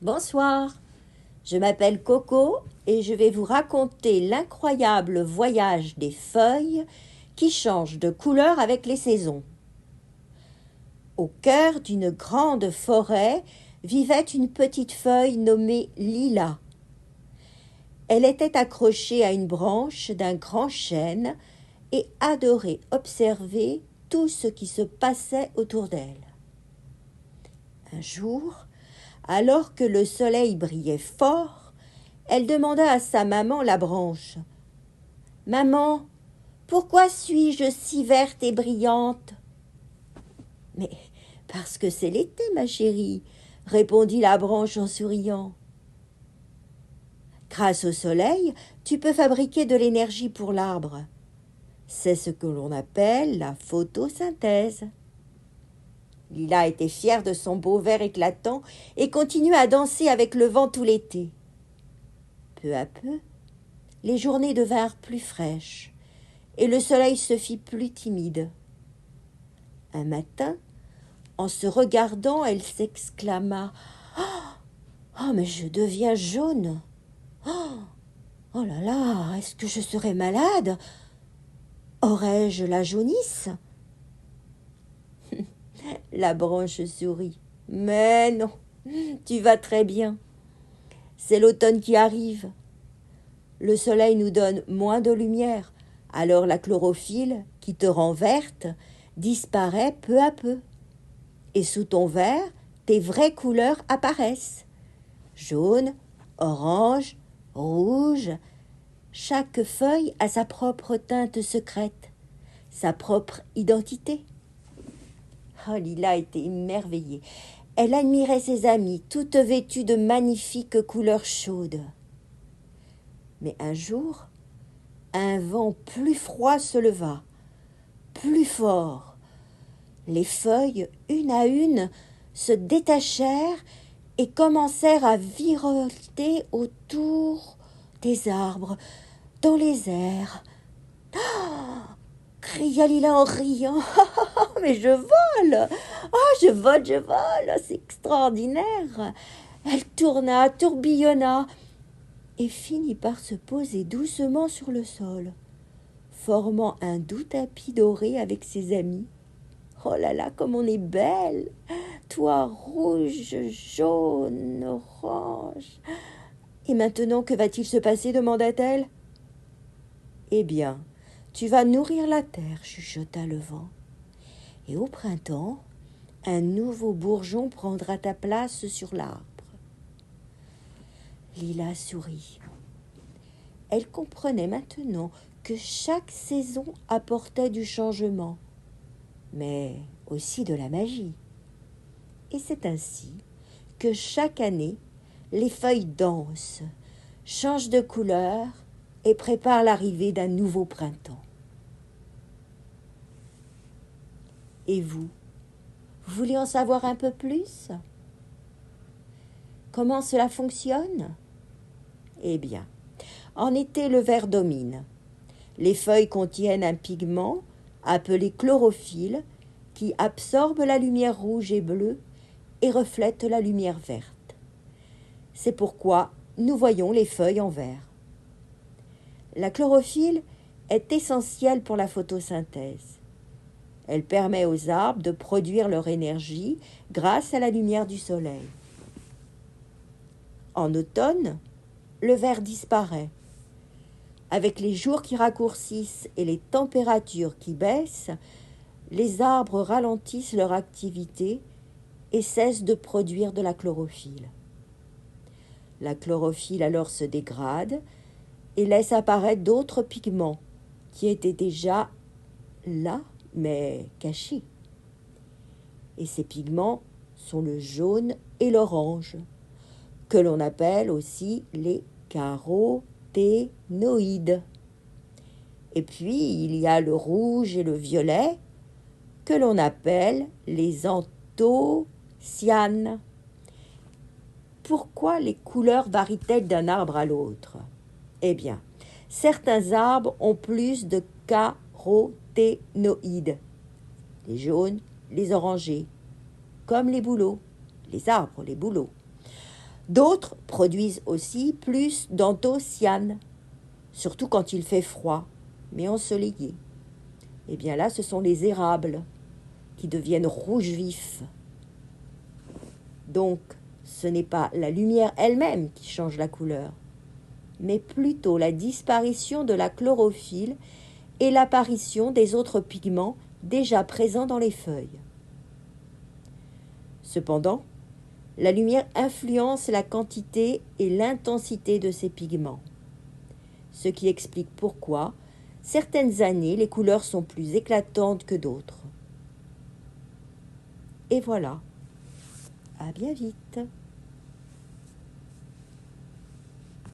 Bonsoir, je m'appelle Coco et je vais vous raconter l'incroyable voyage des feuilles qui changent de couleur avec les saisons. Au cœur d'une grande forêt vivait une petite feuille nommée Lila. Elle était accrochée à une branche d'un grand chêne et adorait observer tout ce qui se passait autour d'elle. Un jour, alors que le soleil brillait fort, elle demanda à sa maman la branche. « Maman, pourquoi suis-je si verte et brillante ?»« Mais parce que c'est l'été, ma chérie, » répondit la branche en souriant. « Grâce au soleil, tu peux fabriquer de l'énergie pour l'arbre. C'est ce que l'on appelle la photosynthèse. » Lila était fière de son beau vert éclatant et continua à danser avec le vent tout l'été. Peu à peu, les journées devinrent plus fraîches et le soleil se fit plus timide. Un matin, en se regardant, elle s'exclama « Oh, mais je deviens jaune! Oh là là, est-ce que je serais malade? Aurais-je la jaunisse ?» La branche sourit. « Mais non, tu vas très bien. C'est l'automne qui arrive. Le soleil nous donne moins de lumière, alors la chlorophylle, qui te rend verte, disparaît peu à peu. Et sous ton vert, tes vraies couleurs apparaissent. Jaune, orange, rouge. Chaque feuille a sa propre teinte secrète, sa propre identité. » Oh, Lila était émerveillée. Elle admirait ses amies, toutes vêtues de magnifiques couleurs chaudes. Mais un jour, un vent plus froid se leva, plus fort. Les feuilles, une à une, se détachèrent et commencèrent à virevolter autour des arbres, dans les airs. « Ah !» cria Lila en riant. « Mais je vole! Oh, je vole! C'est extraordinaire !» Elle tourna, tourbillonna et finit par se poser doucement sur le sol, formant un doux tapis doré avec ses amis. « Oh là là, comme on est belle! Toi rouge, jaune, orange. »« Et maintenant, que va-t-il se passer ?» demanda-t-elle. « Eh bien, tu vas nourrir la terre, » chuchota le vent. « Et au printemps, un nouveau bourgeon prendra ta place sur l'arbre. » Lila sourit. Elle comprenait maintenant que chaque saison apportait du changement, mais aussi de la magie. Et c'est ainsi que chaque année, les feuilles dansent, changent de couleur et préparent l'arrivée d'un nouveau printemps. Et vous voulez en savoir un peu plus? Comment cela fonctionne? Eh bien, en été, le vert domine. Les feuilles contiennent un pigment appelé chlorophylle qui absorbe la lumière rouge et bleue et reflète la lumière verte. C'est pourquoi nous voyons les feuilles en vert. La chlorophylle est essentielle pour la photosynthèse. Elle permet aux arbres de produire leur énergie grâce à la lumière du soleil. En automne, le vert disparaît. Avec les jours qui raccourcissent et les températures qui baissent, les arbres ralentissent leur activité et cessent de produire de la chlorophylle. La chlorophylle alors se dégrade et laisse apparaître d'autres pigments qui étaient déjà là, mais cachés. Et ces pigments sont le jaune et l'orange, que l'on appelle aussi les caroténoïdes. Et puis, il y a le rouge et le violet, que l'on appelle les anthocyanes. Pourquoi les couleurs varient-elles d'un arbre à l'autre? Eh bien, certains arbres ont plus de caroténoïdes, les jaunes, les orangés, comme les bouleaux, les arbres, les bouleaux. D'autres produisent aussi plus d'anthocyanes, surtout quand il fait froid, mais ensoleillé. Et bien là, ce sont les érables qui deviennent rouge vif. Donc, ce n'est pas la lumière elle-même qui change la couleur, mais plutôt la disparition de la chlorophylle et l'apparition des autres pigments déjà présents dans les feuilles. Cependant, la lumière influence la quantité et l'intensité de ces pigments, ce qui explique pourquoi certaines années les couleurs sont plus éclatantes que d'autres. Et voilà, à bien vite.